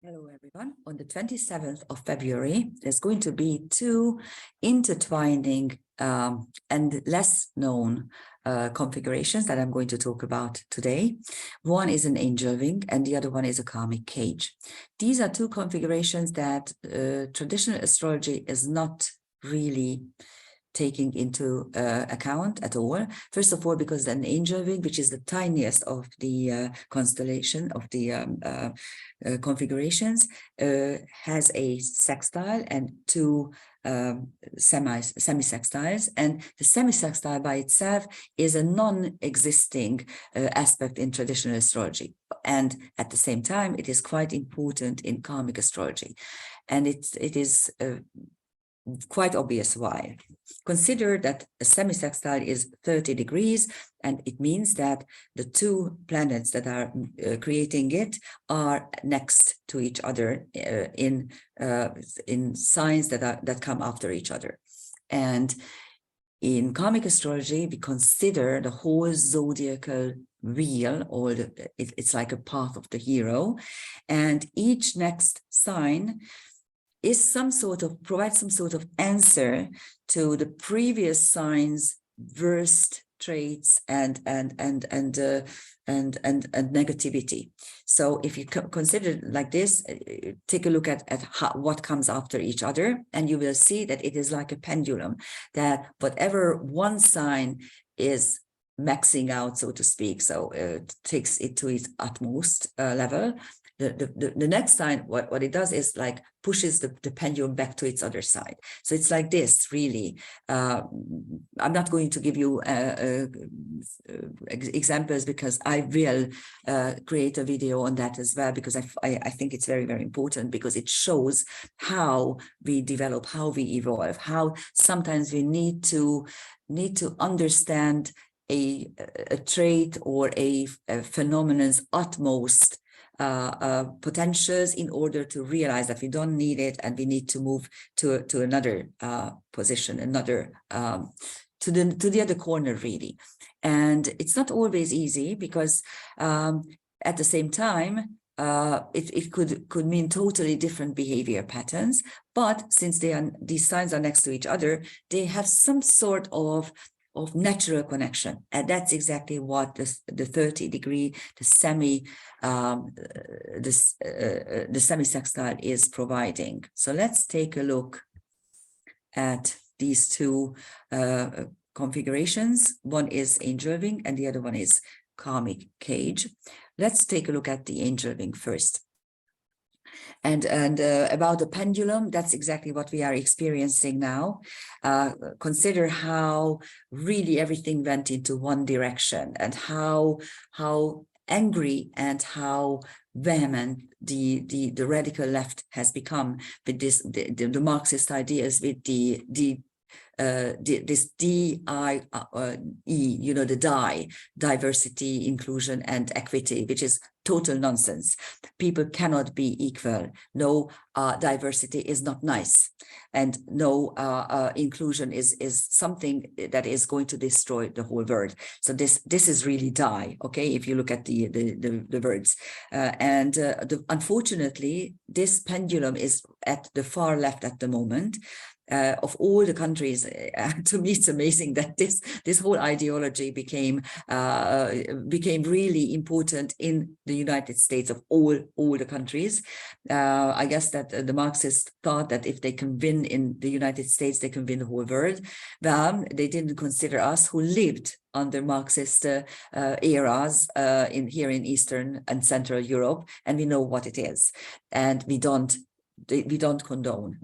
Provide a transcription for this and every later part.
Hello, everyone. On the 27th of February, there's going to be two intertwining and less known configurations that I'm going to talk about today. One is an Angelwing and the other one is a Karmic Cage. These are two configurations that traditional astrology is not really taking into account at all. First of all, because an Angelwing, which is the tiniest of the constellation of the configurations, has a sextile and two semi-sextiles, and the semi-sextile by itself is a non-existing aspect in traditional astrology, and at the same time it is quite important in karmic astrology, and it is quite obvious why. Consider that a semi-sextile is 30 degrees, and it means that the two planets that are creating it are next to each other in signs that come after each other. And in karmic astrology, we consider the whole zodiacal wheel, or it's like a path of the hero, and each next sign is provides some sort of answer to the previous sign's worst traits and negativity. So if you consider like this, take a look at what comes after each other, and you will see that it is like a pendulum, that whatever one sign is maxing out, so to speak, so it takes it to its utmost level, the next sign, what it does is like pushes the pendulum back to its other side. So it's like this, really. I'm not going to give you examples, because I will create a video on that as well, because I think it's very, very important, because it shows how we develop, how we evolve, how sometimes we need to understand a trait or a phenomenon's utmost potentials in order to realize that we don't need it, and we need to move to another position, another to the other corner, really. And it's not always easy, because at the same time it could mean totally different behavior patterns, but since these signs are next to each other, they have some sort of natural connection, and that's exactly what the 30 degree, the semi-sextile is providing. So let's take a look at these two configurations. One is Angelwing and the other one is Karmic Cage. Let's take a look at the Angelwing first. And about the pendulum, that's exactly what we are experiencing now. Consider how really everything went into one direction, and how angry and how vehement the radical left has become with the Marxist ideas, with this DIE, the diversity, inclusion, and equity, which is total nonsense. People cannot be equal. No, diversity is not nice, and no, inclusion is something that is going to destroy the whole world. So this is really die. Okay, if you look at the words, unfortunately, this pendulum is at the far left at the moment. Of all the countries, to me, it's amazing that this whole ideology became really important in the United States of all the countries. I guess that the Marxists thought that if they can win in the United States, they can win the whole world. Well, they didn't consider us, who lived under Marxist eras here in Eastern and Central Europe, and we know what it is, and we don't condone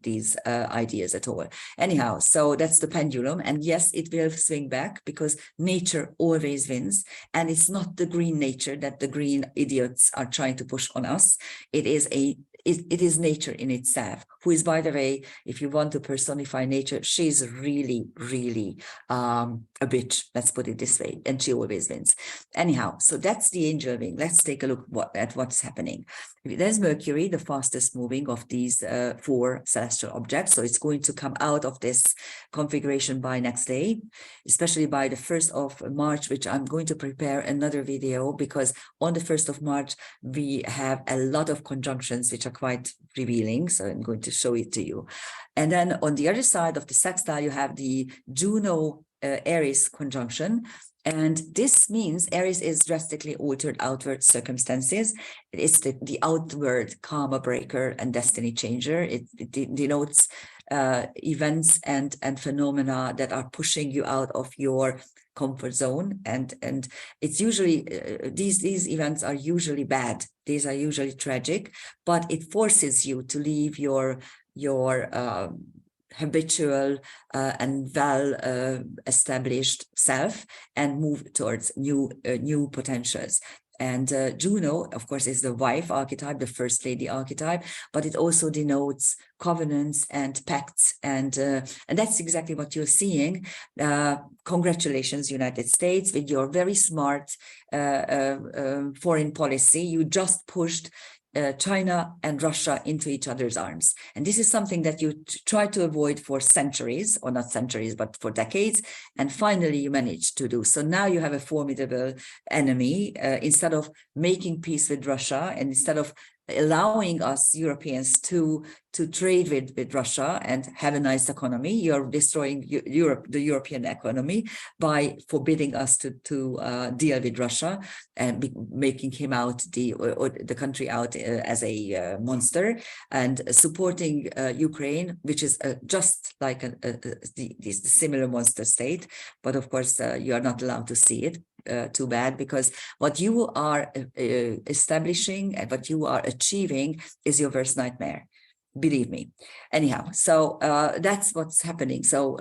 these ideas at all. Anyhow, so that's the pendulum, and yes, it will swing back, because nature always wins, and it's not the green nature that the green idiots are trying to push on us. It is nature in itself, who is, by the way, if you want to personify nature, she's really, really a bitch, let's put it this way, and she always wins. Anyhow, so that's the Angelwing. Let's take a look at what's happening. There's Mercury, the fastest moving of these 4 celestial objects. So it's going to come out of this configuration by next day, especially by the 1st of March, which I'm going to prepare another video, because on the 1st of March, we have a lot of conjunctions which are quite revealing. So I'm going to show it to you. And then on the other side of the sextile, you have the Juno Aries conjunction. And this means Aries is drastically altered outward circumstances. It's the outward karma breaker and destiny changer. It denotes events and phenomena that are pushing you out of your comfort zone. And it's usually, these events are usually bad. These are usually tragic, but it forces you to leave your habitual and well-established self and move towards new potentials. And Juno, of course, is the wife archetype, the first lady archetype, but it also denotes covenants and pacts, and that's exactly what you're seeing. Congratulations, United States, with your very smart foreign policy. You just pushed China and Russia into each other's arms. And this is something that you try to avoid for centuries, or not centuries, but for decades. And finally, you managed to do. So now you have a formidable enemy. Instead of making peace with Russia, and instead of allowing us Europeans to trade with Russia and have a nice economy, you're destroying the European economy by forbidding us to deal with Russia and making him out the country out as a monster, and supporting Ukraine, which is just like the similar monster state. But of course, you are not allowed to see it. Too bad, because what you are establishing and what you are achieving is your worst nightmare. Believe me. Anyhow, so that's what's happening. So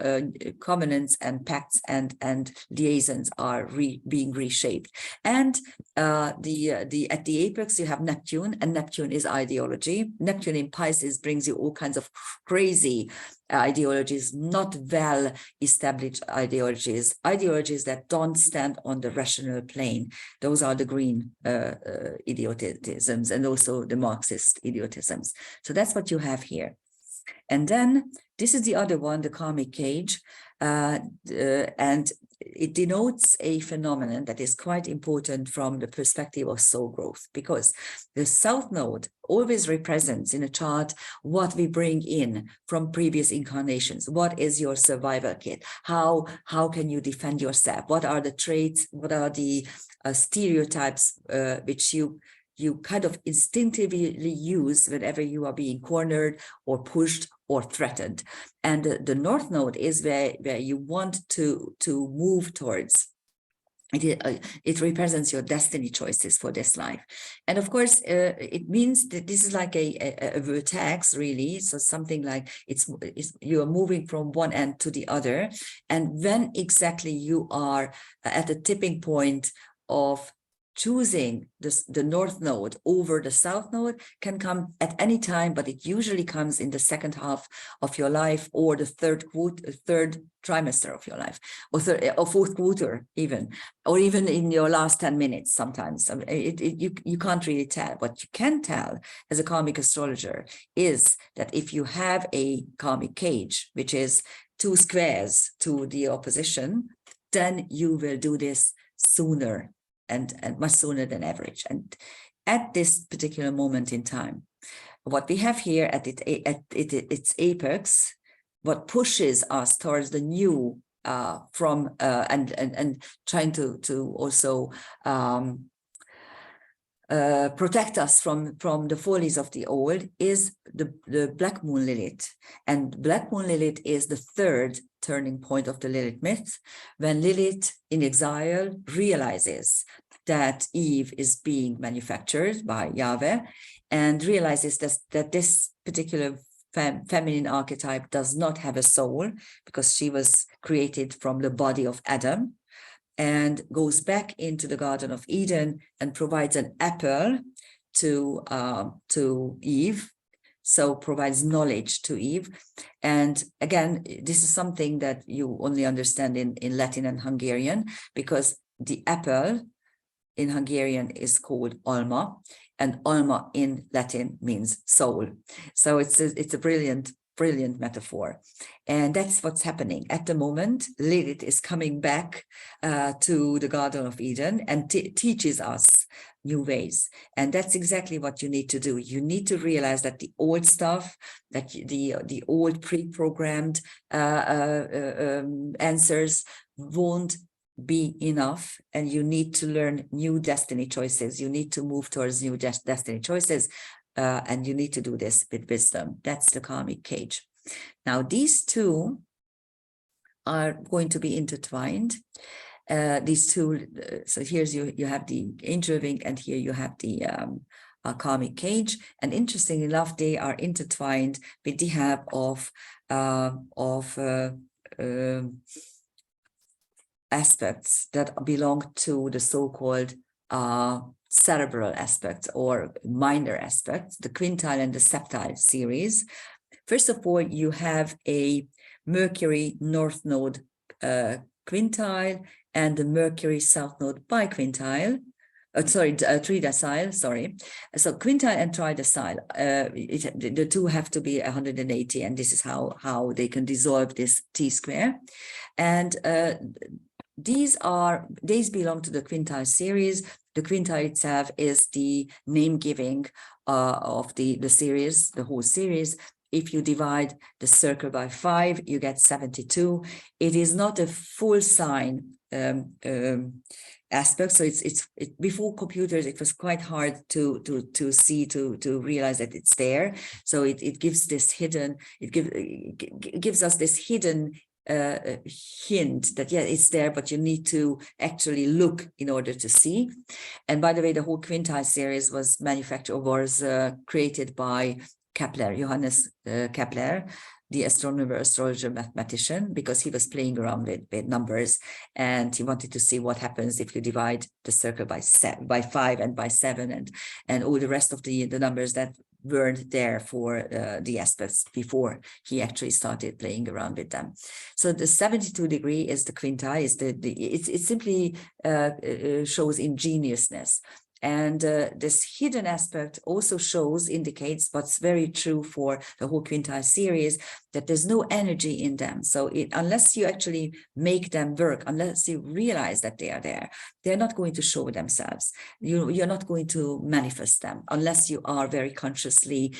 covenants and pacts and liaisons are being reshaped. And at the apex you have Neptune, and Neptune is ideology. Neptune in Pisces brings you all kinds of crazy ideologies, not well established ideologies that don't stand on the rational plane. Those are the green idiotisms, and also the Marxist idiotisms. So that's what you have here. And then this is the other one, the Karmic Cage, and it denotes a phenomenon that is quite important from the perspective of soul growth, because the South Node always represents in a chart what we bring in from previous incarnations. What is your survival kit? How can you defend yourself? What are the traits? What are the stereotypes which you kind of instinctively use whenever you are being cornered or pushed or threatened? And the North Node is where you want to move towards. It represents your destiny choices for this life. And of course, it means that this is like a vertex, really. So something like you are moving from one end to the other. And when exactly you are at the tipping point of choosing the North Node over the South Node can come at any time, but it usually comes in the second half of your life, or the third trimester of your life, or fourth quarter even, or even in your last 10 minutes sometimes. You can't really tell. What you can tell as a karmic astrologer is that if you have a karmic cage, which is 2 squares to the opposition, then you will do this sooner and much sooner than average. And at this particular moment in time, what we have here at its apex, what pushes us towards the new and trying to also protect us from the follies of the old, is the Black Moon Lilith. And Black Moon Lilith is the 3rd turning point of the Lilith myth, when Lilith in exile realizes that Eve is being manufactured by Yahweh, and realizes that this particular feminine archetype does not have a soul, because she was created from the body of Adam, and goes back into the Garden of Eden and provides an apple to Eve, so provides knowledge to Eve. And again, this is something that you only understand in Latin and Hungarian, because the apple in Hungarian is called alma, and alma in Latin means soul. So it's a brilliant metaphor. And that's what's happening. At the moment, Lilith is coming back to the Garden of Eden and teaches us new ways. And that's exactly what you need to do. You need to realize that the old stuff, that the old pre-programmed answers won't be enough, and you need to learn new destiny choices. You need to move towards new destiny choices. And you need to do this with wisdom. That's the karmic cage. Now, these two are going to be intertwined. These two, so here's you have the Angelwing, and here you have the karmic cage. And interestingly enough, they are intertwined with the help of aspects that belong to the so-called cerebral aspects or minor aspects, the quintile and the septile series. First of all, you have a Mercury north node quintile and the Mercury south node biquintile. Tridecile, sorry. So quintile and tridecile, the two have to be 180, and this is how they can dissolve this T-square. And these belong to the quintile series. The quintile itself is the name giving of the series, the whole series. If you divide the circle by 5, you get 72. It is not a full sign aspect. So it's before computers, it was quite hard to realize that it's there. So it gives this hidden, it gives us this hidden hint that, yeah, it's there, but you need to actually look in order to see. And by the way, the whole quintile series was created by Kepler, Johannes Kepler, the astronomer, astrologer, mathematician, because he was playing around with numbers, and he wanted to see what happens if you divide the circle by 5 and by 7 and all the rest of the numbers that weren't there for the aspects before he actually started playing around with them. So the 72 degree is the quintile, it simply shows ingeniousness. And this hidden aspect also indicates what's very true for the whole quintile series, that there's no energy in them. So unless you actually make them work, unless you realize that they are there, they're not going to show themselves. You're not going to manifest them unless you are very consciously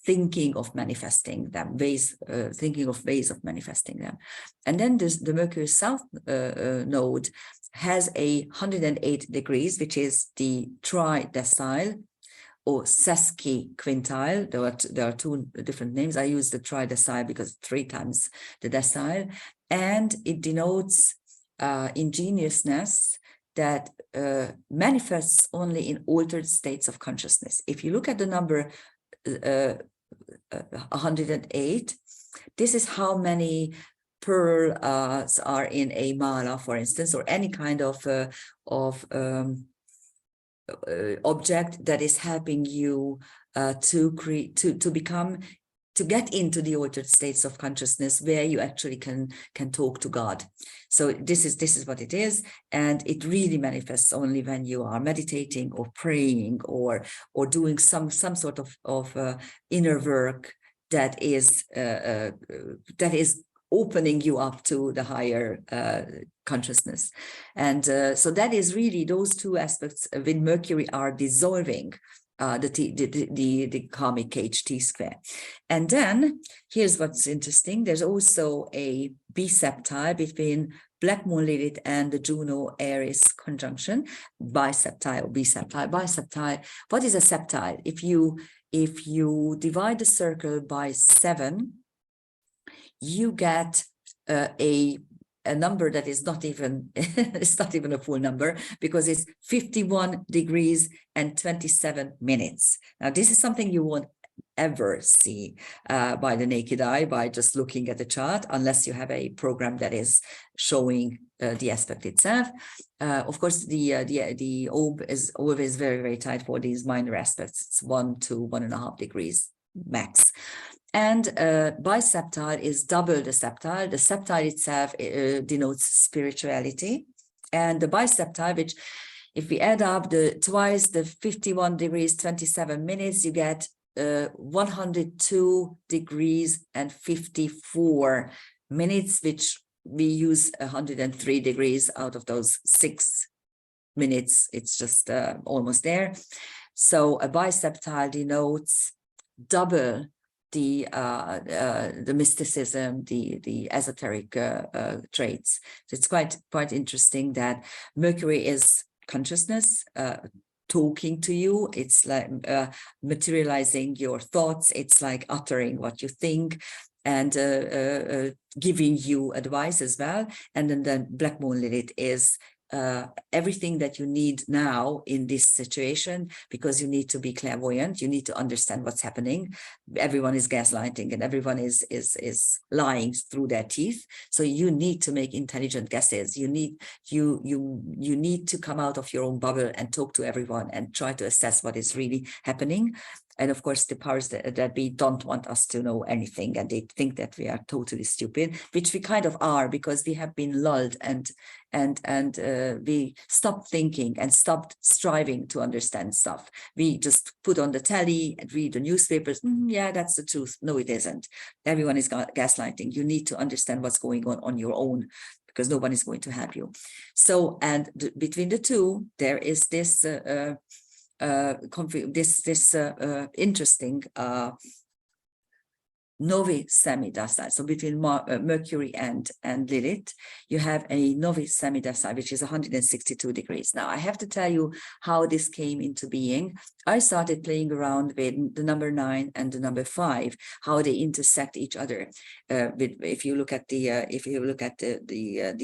thinking of manifesting them, thinking of ways of manifesting them. And then the Mercury South node has 108 degrees, which is the tridecile or sesquiquintile. There are two different names. I use the tridecile because 3 times the decile, and it denotes ingeniousness that manifests only in altered states of consciousness. If you look at the number 108, this is how many pearls are in a mala, for instance, or any kind of object that is helping you to get into the altered states of consciousness where you actually can talk to God. So this is what it is, and it really manifests only when you are meditating or praying or doing some sort of inner work that is opening you up to the higher consciousness. And so that is really, those two aspects with Mercury are dissolving the karmic cage T-square. And then here's what's interesting. There's also a biseptile between Black Moon Lilith and the Juno Aries conjunction, biseptile or biseptile. Biseptile, what is a septile? If you divide the circle by 7, you get a number that is not even it's not even a full number, because it's 51 degrees and 27 minutes. Now, this is something you won't ever see by the naked eye, by just looking at the chart, unless you have a program that is showing the aspect itself. Of course, the orb is always very, very tight for these minor aspects. It's 1 to 1.5 degrees max. And biseptile is double the septile. The septile itself denotes spirituality. And the biseptile, which if we add up twice the 51 degrees, 27 minutes, you get 102 degrees and 54 minutes, which we use 103 degrees out of those 6 minutes. It's just almost there. So a biseptile denotes double the mysticism, the esoteric traits. So it's quite interesting that Mercury is consciousness, talking to you. It's like materializing your thoughts. It's like uttering what you think and giving you advice as well. And then the Black Moon Lilith is everything that you need now in this situation, because you need to be clairvoyant, you need to understand what's happening. Everyone is gaslighting and everyone is lying through their teeth. So you need to make intelligent guesses. You need to come out of your own bubble and talk to everyone and try to assess what is really happening. And of course, the powers that be don't want us to know anything, and they think that we are totally stupid, which we kind of are, because we have been lulled and we stopped thinking and stopped striving to understand stuff. We just put on the telly and read the newspapers. Yeah, that's the truth. No, it isn't. Everyone is gaslighting. You need to understand what's going on your own, because no one is going to help you. So, and between the two, there is this interesting novi semi-docile. So between Mercury and Lilith, you have a novi semi-docile, which is 162 degrees. Now, I have to tell you how this came into being. I started playing around with the number 9 and the number 5, how they intersect each other. If you look at the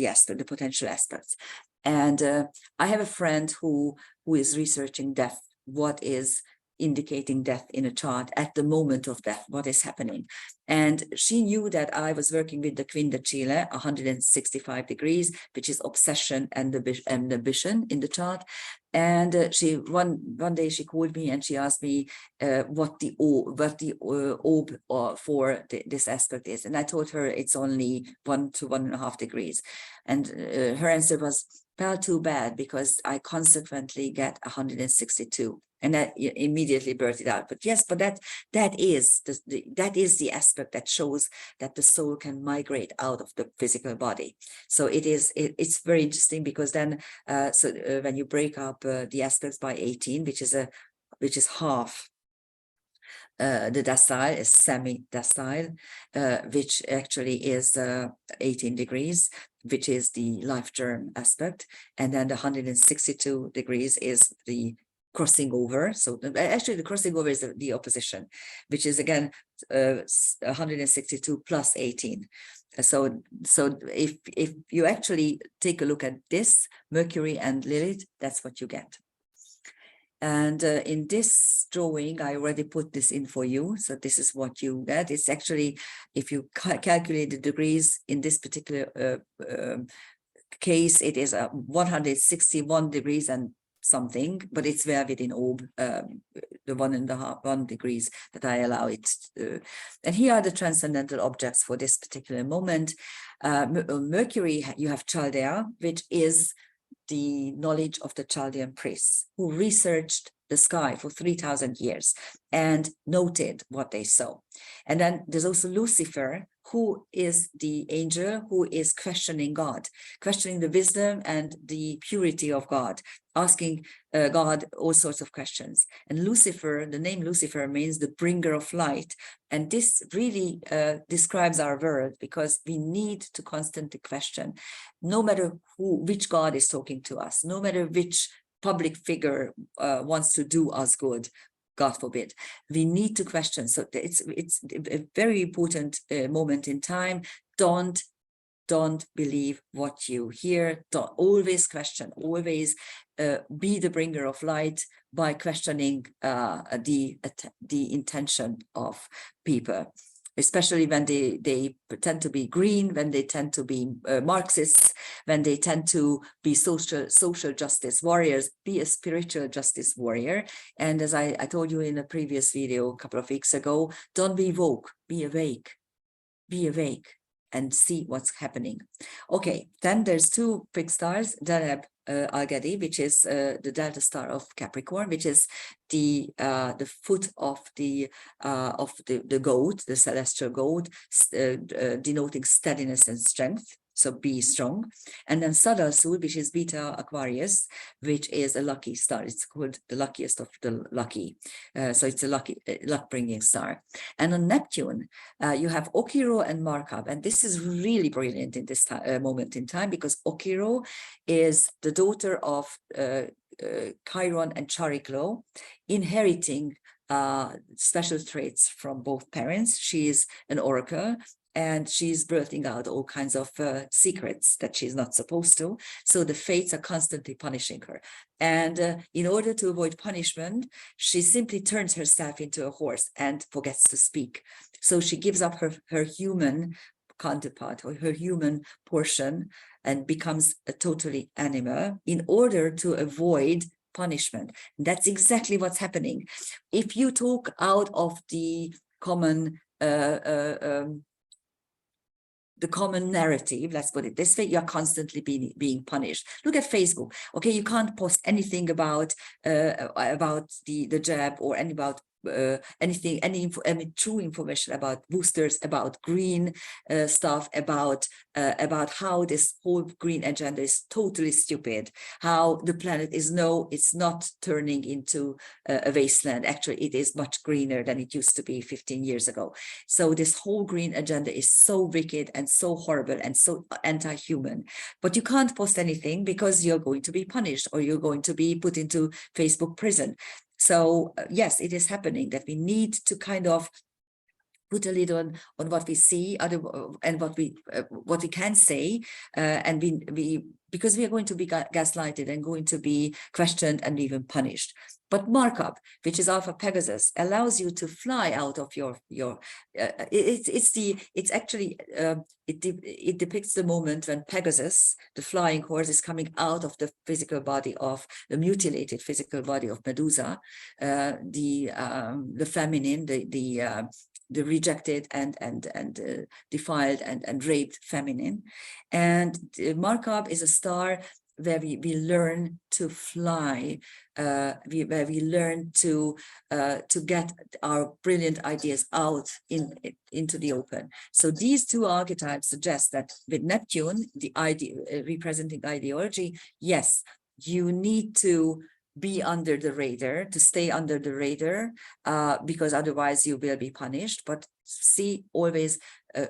aspect, the potential aspects. And I have a friend who is researching death, what is indicating death in a chart at the moment of death, what is happening. And she knew that I was working with the quintile, 165 degrees, which is obsession and ambition in the chart. And she one day she called me and she asked me what the orb for this aspect is, and I told her it's only 1 to 1.5 degrees, and her answer was, well, too bad, because I consequently get 162. And that immediately blurted out. But yes, but that is the aspect that shows that the soul can migrate out of the physical body. So it's very interesting, because then when you break up the aspects by 18, which is half. The docile is semi-docile, which actually is 18 degrees, which is the life germ aspect. And then the 162 degrees is the crossing over. So actually the crossing over is the opposition, which is again 162 plus 18. So if you actually take a look at this, Mercury and Lilith, that's what you get. And in this drawing, I already put this in for you. So this is what you get. It's actually, if you calculate the degrees in this particular case, it is 161 degrees and something, but it's where within orb, the 1.5 degrees that I allow it. And here are the transcendental objects for this particular moment. Mercury, you have Chaldea, which is the knowledge of the Chaldean priests who researched the sky for 3,000 years and noted what they saw. And then there's also Lucifer, who is the angel who is questioning God, questioning the wisdom and the purity of God, asking God all sorts of questions. And Lucifer, the name Lucifer means the bringer of light. And this really describes our world, because we need to constantly question, no matter which God is talking to us, no matter which public figure wants to do us good, God forbid, we need to question. So it's a very important moment in time. Don't believe what you hear. Don't always question. Always be the bringer of light by questioning the intention of people. especially when they tend to be green, when they tend to be Marxists, when they tend to be social justice warriors. Be a spiritual justice warrior. And as I told you in a previous video a couple of weeks ago, don't be woke, be awake. Be awake and see what's happening. Okay, then there's two big stars, Deneb Algedi, which is the delta star of Capricorn, which is the foot of the goat, the celestial goat, denoting steadiness and strength. So be strong. And then Sadal Sul, which is Beta Aquarius, which is a lucky star. It's called the luckiest of the lucky. So it's a luck-bringing star. And on Neptune, you have Okiro and Markab. And this is really brilliant in this moment in time, because Okiro is the daughter of Chiron and Chariklo, inheriting special traits from both parents. She is an oracle, and she's birthing out all kinds of secrets that she's not supposed to. So the fates are constantly punishing her. And in order to avoid punishment, she simply turns herself into a horse and forgets to speak. So she gives up her human counterpart, or her human portion, and becomes a totally animal in order to avoid punishment. That's exactly what's happening. If you talk out of the common narrative, let's put it this way, you're constantly being punished. Look at Facebook. Okay, you can't post anything about the jab, or any true information about boosters, about green stuff, about how this whole green agenda is totally stupid, how the planet is it's not turning into a wasteland. Actually, it is much greener than it used to be 15 years ago. So this whole green agenda is so wicked and so horrible and so anti-human. But you can't post anything because you're going to be punished, or you're going to be put into Facebook prison. So yes, it is happening that we need to kind of put a lid on what we see, and what we can say, and because we are going to be gaslighted and going to be questioned and even punished. But Markup, which is Alpha Pegasus, allows you to fly out of it depicts the moment when Pegasus, the flying horse, is coming out of the physical body of the mutilated physical body of Medusa, the feminine, the rejected and defiled and raped feminine. And Markup is a star where we learn to fly, where we learn to get our brilliant ideas out into the open. So these two archetypes suggest that with Neptune, the representing ideology, yes, you need to be under the radar, to stay under the radar, because otherwise you will be punished. But see always,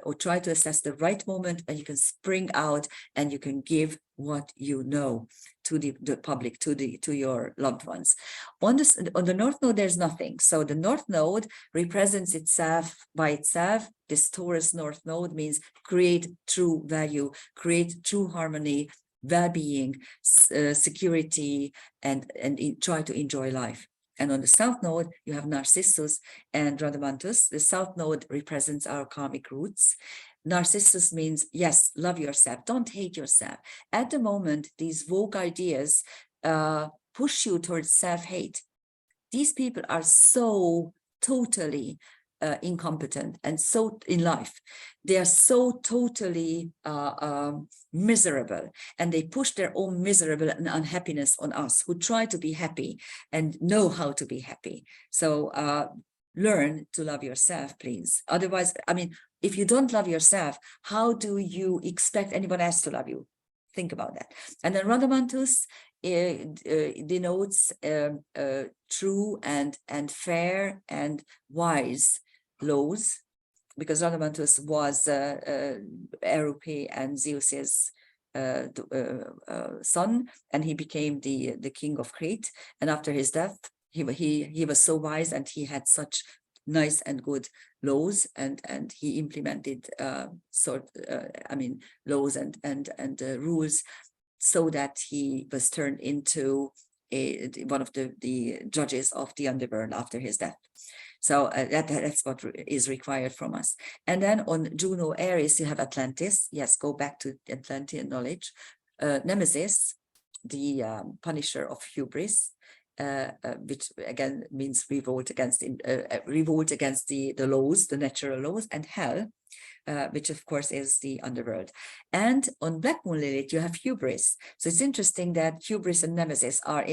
or try to assess the right moment, and you can spring out and you can give what you know to the public, to your loved ones. On the North Node, there's nothing. So the North Node represents itself by itself. This Taurus North Node means create true value, create true harmony, well-being, security, and try to enjoy life. And on the South Node, you have Narcissus and Rhadamanthus. The South Node represents our karmic roots. Narcissus means, yes, love yourself, don't hate yourself. At the moment, these woke ideas push you towards self-hate. These people are so totally incompetent and so in life. They are so totally miserable, and they push their own miserable and unhappiness on us who try to be happy and know how to be happy. So learn to love yourself, please. Otherwise, I mean, if you don't love yourself, how do you expect anyone else to love you? Think about that. And then Rhadamanthus denotes true and fair and wise laws, because Rhadamanthus was Erupe and Zeus's son, and he became the king of Crete. And after his death, he was so wise, and he had such nice and good laws, and he implemented laws and rules, so that he was turned into one of the judges of the underworld after his death. So that's what is required from us. And then on Juno Aries, you have Atlantis. Yes, go back to Atlantean knowledge. Nemesis, the punisher of hubris, which again means revolt against the laws, the natural laws, and Hell, which of course is the underworld. And on Black Moon Lilith, you have hubris. So it's interesting that hubris and nemesis are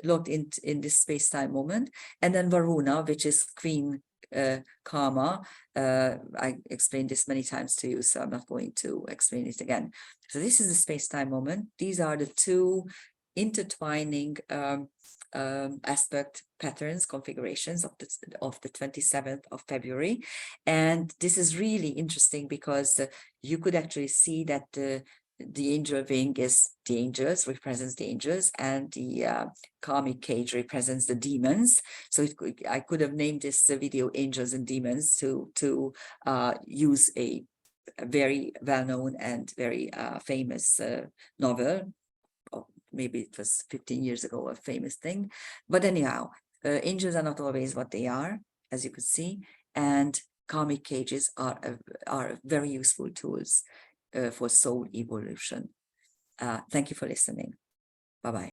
locked in this space-time moment. And then Varuna, which is Queen Karma. I explained this many times to you, so I'm not going to explain it again. So this is the space-time moment. These are the two intertwining aspect patterns, configurations of the 27th of February. And this is really interesting because you could actually see that the Angelwing is the angels, represents the angels, and the Karmic Cage represents the demons. So I could have named this video Angels and Demons to use a very well-known and very famous novel. Maybe it was 15 years ago, a famous thing. But anyhow, angels are not always what they are, as you could see, and karmic cages are very useful tools for soul evolution. Thank you for listening. Bye-bye.